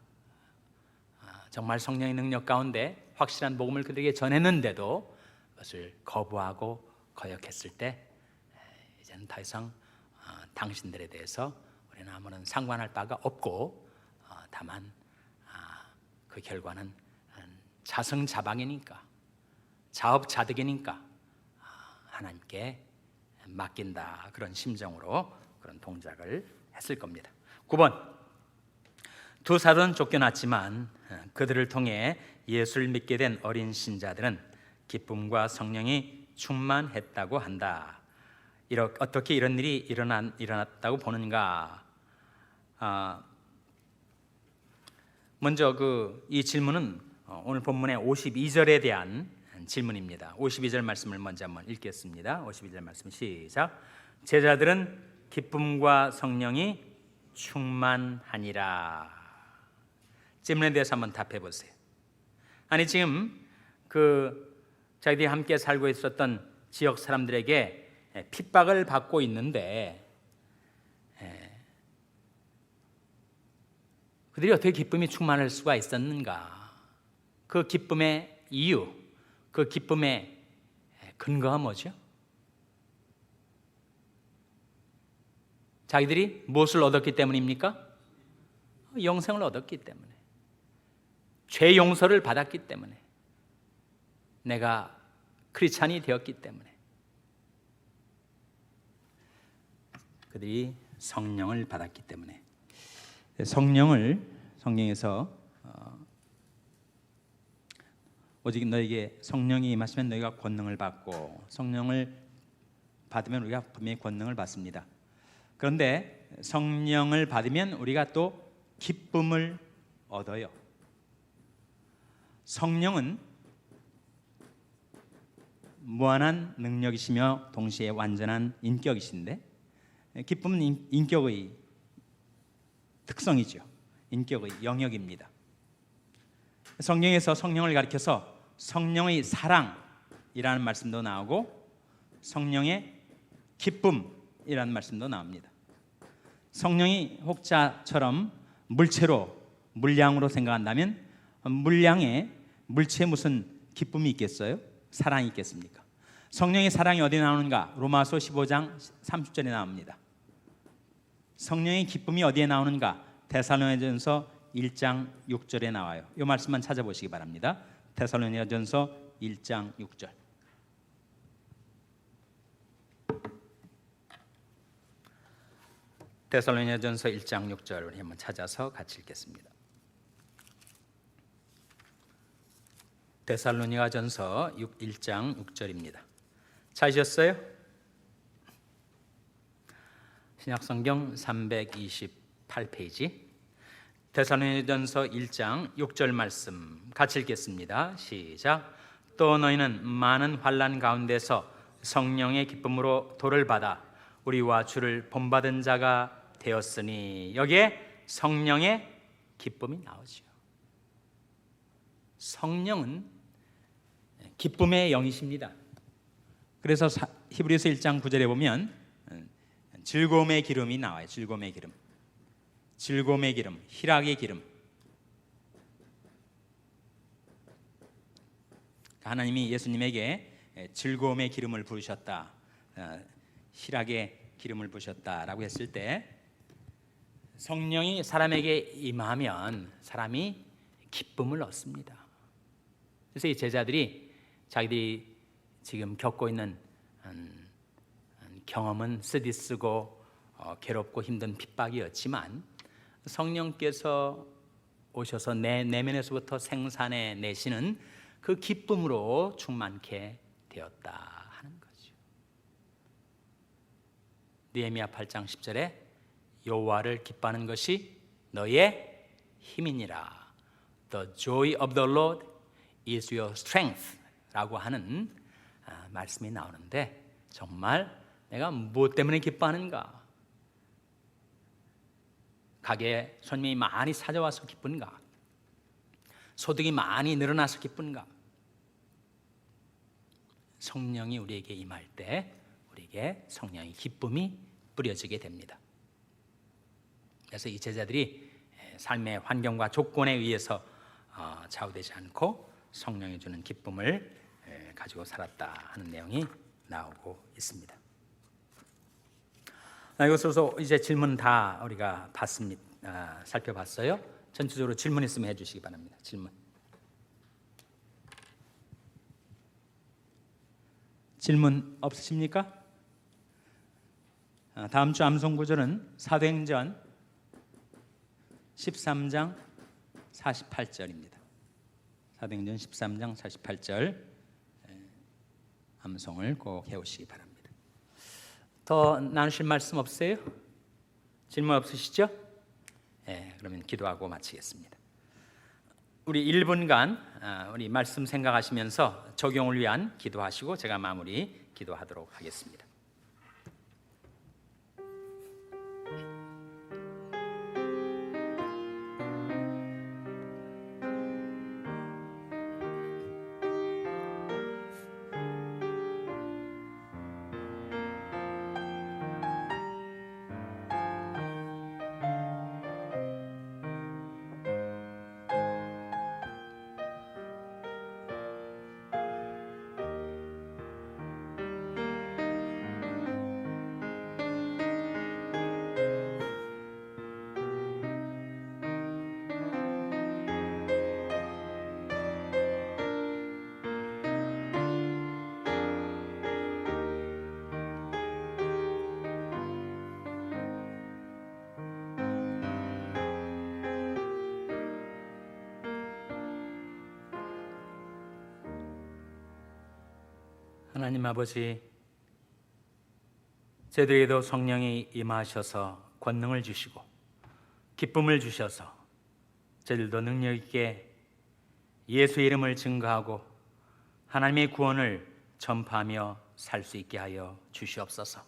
정말 성령의 능력 가운데 확실한 복음을 그들에게 전했는데도 그것을 거부하고 거역했을 때 이제는 더 이상 당신들에 대해서 우리는 아무런 상관할 바가 없고, 다만 그 결과는 자성자박이니까, 자업자득이니까 하나님께 맡긴다, 그런 심정으로 그런 동작을 했을 겁니다. 9번, 두 사도는 쫓겨났지만 그들을 통해 예수를 믿게 된 어린 신자들은 기쁨과 성령이 충만했다고 한다. 어떻게 이런 일이 일어났다고 보는가? 먼저 이 질문은 오늘 본문의 52절에 대한 질문입니다. 52절 말씀을 먼저 한번 읽겠습니다. 52절 말씀 시작. 제자들은 기쁨과 성령이 충만하니라. 질문에 대해서 한번 답해 보세요. 아니, 지금 자기들이 함께 살고 있었던 지역 사람들에게 핍박을 받고 있는데 그들이 어떻게 기쁨이 충만할 수가 있었는가? 그 기쁨의 이유, 그 기쁨의 근거가 뭐죠? 자기들이 무엇을 얻었기 때문입니까? 영생을 얻었기 때문에, 죄 용서를 받았기 때문에, 내가 크리스찬이 되었기 때문에, 그들이 성령을 받았기 때문에. 성령에서 오직 너에게 성령이 임하시면 너희가 권능을 받고, 성령을 받으면 우리가 분명히 권능을 받습니다. 그런데 성령을 받으면 우리가 또 기쁨을 얻어요. 성령은 무한한 능력이시며 동시에 완전한 인격이신데, 기쁨은 인격의 특성이죠. 인격의 영역입니다. 성경에서 성령을 가리켜서 성령의 사랑이라는 말씀도 나오고 성령의 기쁨이라는 말씀도 나옵니다. 성령이 혹자처럼 물량으로 생각한다면 물량에 물체에 무슨 기쁨이 있겠어요? 사랑이 있겠습니까? 성령의 사랑이 어디 나오는가? 로마서 15장 30절에 나옵니다. 성령의 기쁨이 어디에 나오는가? 데살로니가전서 1장 6절에 나와요. 이 말씀만 찾아보시기 바랍니다. 데살로니가전서 1장 6절. 데살로니가전서 1장 6절 우리 한번 찾아서 같이 읽겠습니다. 데살로니가전서 1장 6절입니다. 찾으셨어요? 신약성경 328페이지 데살로니가전서 1장 6절 말씀 같이 읽겠습니다. 시작. 또 너희는 많은 환난 가운데서 성령의 기쁨으로 도를 받아 우리와 주를 본받은 자가 되었으니. 여기에 성령의 기쁨이 나오죠. 성령은 기쁨의 영이십니다. 그래서 히브리서 1장 9절에 보면 즐거움의 기름이 나와요. 즐거움의 기름, 즐거움의 기름, 희락의 기름. 하나님이 예수님에게 즐거움의 기름을 부으셨다, 희락의 기름을 부으셨다라고 했을 때 성령이 사람에게 임하면 사람이 기쁨을 얻습니다. 그래서 이 제자들이 자기들이 지금 겪고 있는 경험은 쓰디쓰고 괴롭고 힘든 핍박이었지만 성령께서 오셔서 내 내면에서부터 생산해 내시는 그 기쁨으로 충만케 되었다 하는 거죠. 느헤미야 8장 10절에 여호와를 기뻐하는 것이 너의 힘이니라. The joy of the Lord is your strength 라고 하는 말씀이 나오는데, 정말 내가 무엇 때문에 기뻐하는가? 가게에 손님이 많이 찾아와서 기쁜가? 소득이 많이 늘어나서 기쁜가? 성령이 우리에게 임할 때 우리에게 성령의 기쁨이 뿌려지게 됩니다. 그래서 이 제자들이 삶의 환경과 조건에 의해서 좌우되지 않고 성령이 주는 기쁨을 가지고 살았다 하는 내용이 나오고 있습니다. 이것으로서 이제 질문 다 우리가 봤습니다. 살펴봤어요. 전체적으로 질문 있으면 해주시기 바랍니다. 질문 없으십니까? 다음 주 암송 구절은 사도행전 13장 48절입니다. 사도행전 13장 48절 암송을 꼭 해오시기 바랍니다. 더 나누실 말씀 없어요? 질문 없으시죠? 그러면 기도하고 마치겠습니다. 우리 1분간 우리 말씀 생각하시면서 적용을 위한 기도하시고 제가 마무리 기도하도록 하겠습니다. 하나님 아버지, 저희들에게도 성령이 임하셔서 권능을 주시고 기쁨을 주셔서 저희들도 능력 있게 예수의 이름을 증거하고 하나님의 구원을 전파하며 살 수 있게 하여 주시옵소서.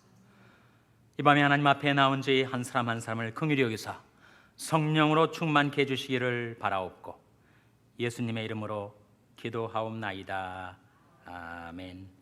이 밤에 하나님 앞에 나온 저희 한 사람 한 사람을 긍휼히 여기사 성령으로 충만케 해주시기를 바라옵고 예수님의 이름으로 기도하옵나이다. 아멘.